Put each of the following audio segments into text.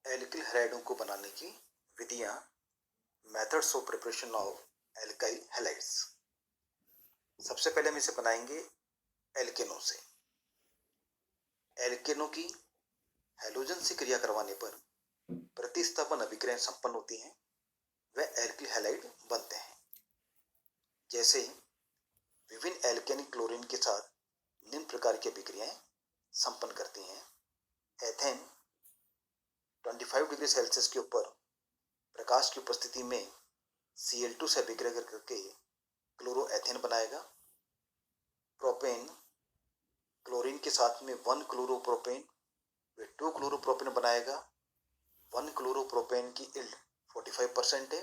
Alkyl हैलाइडों को बनाने की विधियां, methods of preparation of alkyl halides. सबसे पहले हम इसे बनाएंगे एल्केनों से। एल्केनों की हैलोजन से क्रिया करवाने पर प्रतिस्थापन अभिक्रियाएं संपन्न होती हैं, वे एल्किल हैलाइड बनते हैं। जैसे विभिन्न एल्केनिक क्लोरीन के साथ निम्न प्रकार की अभिक्रियाएं संपन्न करती हैं। एथेन 25 डिग्री सेल्सियस के ऊपर प्रकाश की उपस्थिति में Cl2 से अभिक्रिया करके क्लोरोएथेन बनाएगा। प्रोपेन क्लोरीन के साथ में 1 क्लोरोप्रोपेन वे 2 क्लोरोप्रोपेन बनाएगा। 1 क्लोरोप्रोपेन की यील्ड 45% है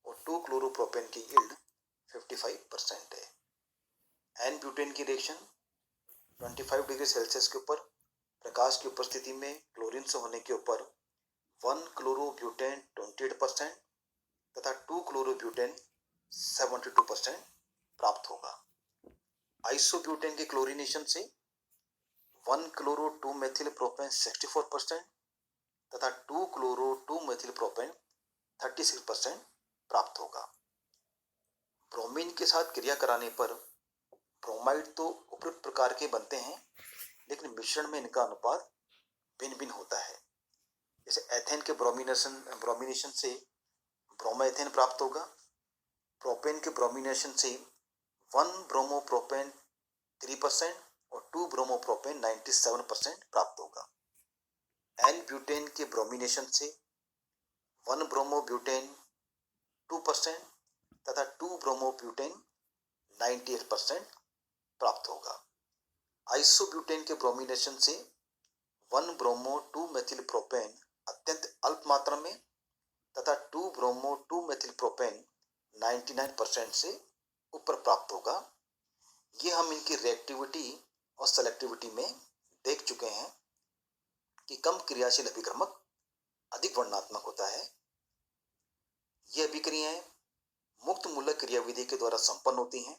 और 2 क्लोरोप्रोपेन की यील्ड 55% है। एन ब्यूटेन की रिएक्शन 25 डिग्री सेल्सियस के ऊपर प्रकाश की उपस्थिति में क्लोरीन से होने के ऊपर 1 क्लोरोब्यूटेन 28% तथा 2 क्लोरोब्यूटेन 72% प्राप्त होगा। आइसोब्यूटेन के क्लोरीनेशन से 1 क्लोरो 2 मेथिल प्रोपेन 64% तथा 2 क्लोरो 2 मेथिल प्रोपेन 36% प्राप्त होगा। ब्रोमीन के साथ क्रिया कराने पर ब्रोमाइड तो उपयुक्त प्रकार के बनते हैं, लेकिन मिश्रण में इनका अनुपात भिन्न भिन्न होता है। जैसे एथेन के ब्रोमिनेशन से ब्रोमोएथेन प्राप्त होगा। प्रोपेन के ब्रोमिनेशन से 1 ब्रोमोप्रोपेन 3% और 2 ब्रोमोप्रोपेन 97% प्राप्त होगा। एन ब्यूटेन के ब्रोमिनेशन से 1 ब्रोमोब्यूटेन 2% तथा 2 ब्रोमोब्यूटेन 98% प्राप्त होगा। आइसोब्यूटेन के ब्रोमिनेशन से 1 ब्रोमो 2 मेथिल प्रोपेन अत्यंत अल्प मात्रा में तथा 2 ब्रोमो 2 मेथिल प्रोपेन 99% से ऊपर प्राप्त होगा। ये हम इनकी रिएक्टिविटी और सेलेक्टिविटी में देख चुके हैं कि कम क्रियाशील अभिक्रमक अधिक वर्णनात्मक होता है। ये अभिक्रियाएं मुक्त मूलक क्रियाविधि के द्वारा संपन्न होती हैं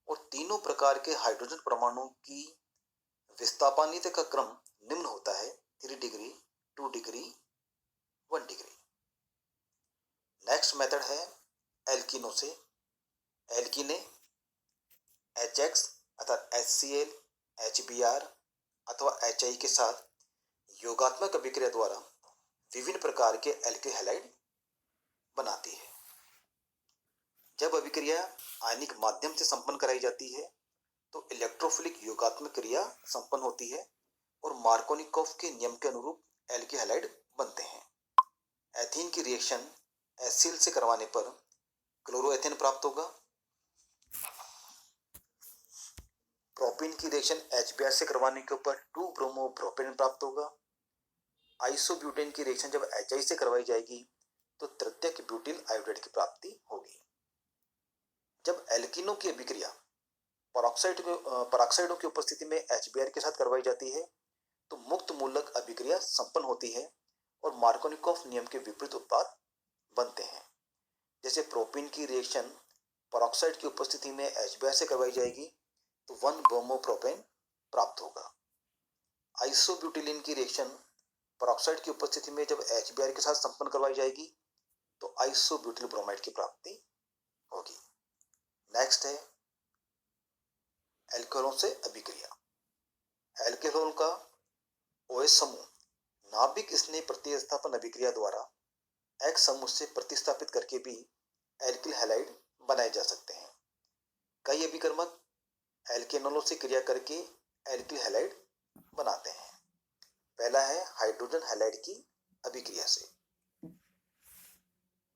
और तीनों प्रकार के हाइड्रोजन परमाणुओं की विस्थापनीयता का क्रम निम्न होता है: 3 degree, 2 degree, 1 degree. Next method है एल्कीनों से। एल्कीने HX अर्थात HCl, HBr अथवा HI के साथ योगात्मक अभिक्रिया द्वारा विभिन्न प्रकार के एल्किल हैलाइड बनाती है। जब अभिक्रिया आयनिक माध्यम से संपन्न कराई जाती है तो इलेक्ट्रोफिलिक योगात्मक क्रिया संपन्न होती है और मार्कोनिकोव के नियम के अनुरूप एल्किल हैलाइड बनते हैं। एथीन की रिएक्शन HCl से करवाने पर क्लोरोएथेन प्राप्त होगा। प्रोपीन की रिएक्शन HBr से करवाने के ऊपर 2 ब्रोमो प्रोपेन प्राप्त होगा। आइसोब्यूटेन की रिएक्शन जब HI से करवाई जाएगी तो तृतीयक ब्यूटिल आयोडाइड की प्राप्ति होगी। जब एल्कीनों की अभिक्रिया पराक्साइडों की उपस्थिति में HBr के साथ करवाई जाती है तो मुक्त मूलक अभिक्रिया संपन्न होती है और मार्कोनिकोव नियम के विपरीत उत्पाद बनते हैं। जैसे प्रोपीन की रिएक्शन पराक्साइड की उपस्थिति में HBr से करवाई जाएगी तो 1 ब्रोमोप्रोपेन प्राप्त होगा। आइसोब्यूटिलीन की रिएक्शन पराक्साइड की उपस्थिति में जब HBr के साथ संपन्न करवाई जाएगी तो आइसोब्यूटिल ब्रोमाइड की प्राप्ति होगी। नेक्स्ट है एल्कोहलों से अभिक्रिया। एल्कोहल का OH समूह नाभिक स्नेह प्रतिस्थापन अभिक्रिया द्वारा X समूह से प्रतिस्थापित करके भी एल्किल हैलाइड बनाए जा सकते हैं। कई अभिकर्मक एल्केनोलों से क्रिया करके एल्किल हैलाइड बनाते हैं। पहला है हाइड्रोजन हैलाइड की अभिक्रिया से।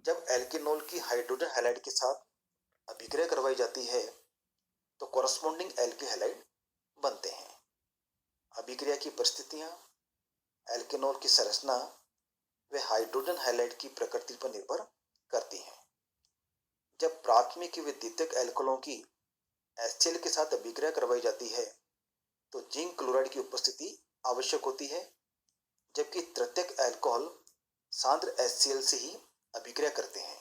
जब एल्केनोल की हाइड्रोजन हैलाइड के साथ अभिक्रिया करवाई जाती है तो कॉरस्पॉन्डिंग एल्किल हैलाइड बनते हैं। अभिक्रिया की परिस्थितियां, एल्केनोल की संरचना वे हाइड्रोजन हैलाइड की प्रकृति पर निर्भर करती हैं। जब प्राथमिक व द्वितीयक एल्कोहलों की HCl के साथ अभिक्रिया करवाई जाती है तो जिंक क्लोराइड की उपस्थिति आवश्यक होती है, जबकि तृतीयक एल्कोहल सांद्र HCl से ही अभिक्रिया करते हैं।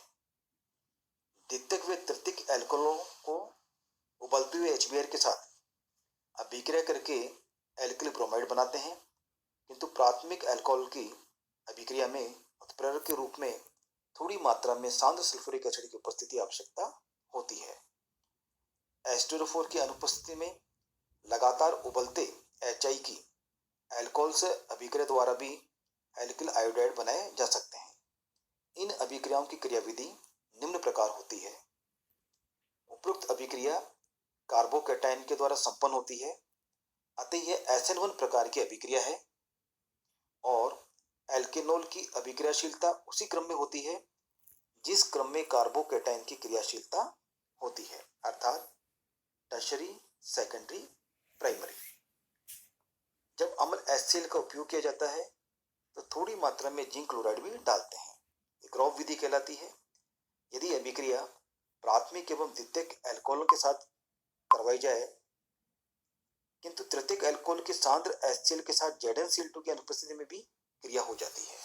द्वितीयक व तृतीयक एल्कोहलों को उबलते हुए HBr के साथ अभिक्रिया करके एल्किल ब्रोमाइड बनाते हैं, किंतु प्राथमिक एल्कोहल की अभिक्रिया में उत्प्रेरक के रूप में थोड़ी मात्रा में सांद्र सल्फ्यूरिक एसिड की उपस्थिति आवश्यकता होती है। H2O4 की अनुपस्थिति में लगातार उबलते HI की अल्कोहल से अभिक्रिया द्वारा भी एल्किल आयोडाइड बनाए जा सकते हैं। इन अभिक्रियाओं की क्रियाविधि निम्न प्रकार होती है। उपरोक्त अभिक्रिया कार्बोकैटायन के द्वारा संपन्न होती है, अतः यह SN1 प्रकार की अभिक्रिया है और एल्केनॉल की अभिक्रियाशीलता उसी क्रम में होती है जिस क्रम में कार्बोकैटायन की क्रियाशीलता होती है, अर्थात टर्शरी, सेकेंडरी, प्राइमरी। जब अम्ल HCl का उपयोग किया जाता है तो थोड़ी मात्रा में जिंक क्लोराइड भी डालते हैं। एक रॉब विधि कहलाती है। यदि अभिक्रिया प्राथमिक एवं द्वितीयक अल्कोहल के साथ करवाई जाए किंतु तृतीयक अल्कोहल के सांद्र HCl के साथ ZnCl2 की अनुपस्थिति में भी क्रिया हो जाती है।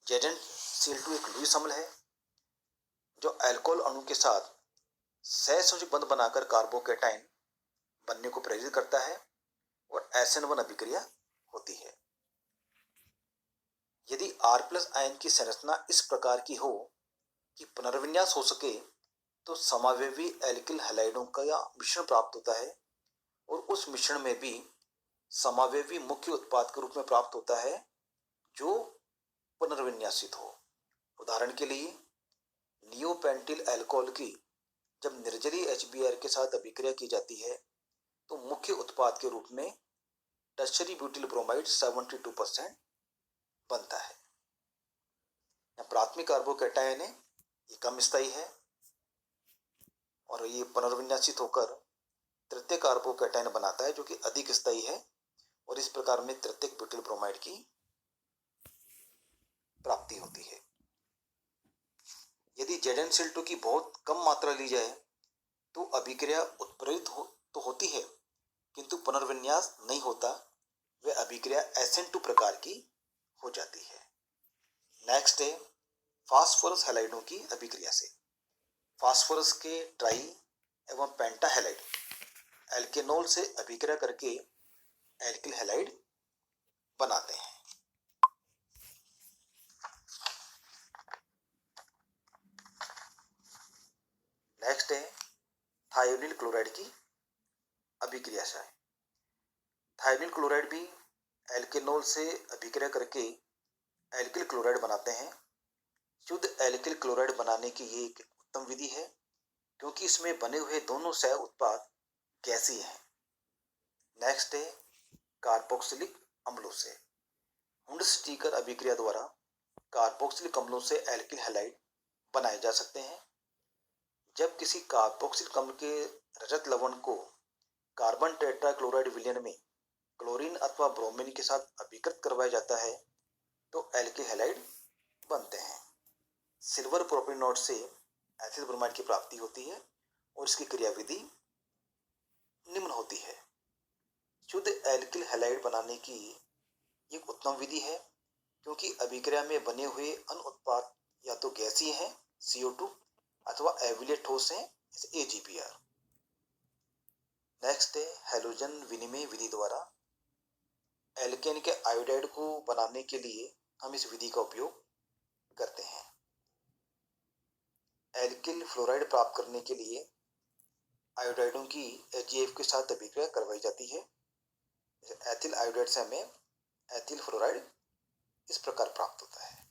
ZnCl2 एक लुईस अम्ल है जो अल्कोहल अणु के साथ सहसंयोजक बंध बनाकर कार्बोकैटायन बनने को प्रेरित करता है और SN1 अभिक्रिया होती है। यदि R+ आयन की संरचना इस प्रकार की हो कि पुनर्विन्यास हो सके तो समावयवी एल्किल हैलाइडों का मिश्रण प्राप्त होता है और उस मिश्रण में भी समावयवी मुख्य उत्पाद के रूप में प्राप्त होता है जो पुनर्विन्यासित हो। उदाहरण के लिए नियोपेंटिल अल्कोहल की जब निर्जलीय HBr के साथ अभिक्रिया की जाती है तो मुख्य उत्पाद के रूप में टर्शरी ब्यूटिल ब्रोमाइड 72% बनता है। प्राथमिक कार्बोकैटायन है, ये कम स्थायी है और ये पुनर्विन्यासित होकर तृतीय कार्बोकैटायन बनाता है जो कि अधिक स्थायी है और इस प्रकार में तृतीयक ब्यूटिल ब्रोमाइड की प्राप्ति होती है। यदि ZnCl2 की बहुत कम मात्रा ली जाए तो अभिक्रिया उत्प्रेरित तो होती है किंतु पुनर्विन्यास नहीं होता, वह अभिक्रिया SN2 प्रकार की हो जाती है। नेक्स्ट है फास्फोरस हैलाइडों की अभिक्रिया से। फास्फोरस के ट्राई एवं पेंटा हैलाइड एल्केनॉल से अभिक्रिया करके एल्किल हैलाइड बनाते हैं। नेक्स्ट है थायोनिल क्लोराइड की अभिक्रिया से। थायोनिल क्लोराइड भी एल्केनॉल से अभिक्रिया करके एल्किल क्लोराइड बनाते हैं। शुद्ध एल्किल क्लोराइड बनाने की ये एक उत्तम विधि है क्योंकि इसमें बने हुए दोनों सह उत्पाद गैसीय हैं। नेक्स्ट है कार्बोक्सिलिक अम्लों से। हुंड-स्टीकर अभिक्रिया द्वारा कार्बोक्सिलिक अम्लों से एल्किल हैलाइड बनाए जा सकते हैं। जब किसी कार्बोक्सिलिक अम्ल के रजत लवण को कार्बन टेट्राक्लोराइड विलयन में क्लोरीन अथवा ब्रोमीन के साथ अभिकृत करवाया जाता है तो एल्किल हैलाइड बनते हैं। सिल्वर प्रोपेनॉट से एथिल ब्रोमाइड की प्राप्ति होती है और इसकी क्रियाविधि निम्न होती है। शुद्ध एल्किल हैलाइड बनाने की एक उत्तम विधि है क्योंकि अभिक्रिया में बने हुए अन्य उत्पाद या तो गैसीय हैं CO2 अथवा एविलिय ठोस हैं AgBr। नेक्स्ट है हैलोजन विनिमय विधि द्वारा एल्केन के आयोडाइड को बनाने के लिए हम इस विधि का उपयोग करते हैं। एल्किल फ्लोराइड प्राप्त करने के लिए आयोडाइडों की HAF के साथ अभिक्रिया करवाई जाती है। एथिल आयोडाइड से हमें एथिल फ्लोराइड इस प्रकार प्राप्त होता है।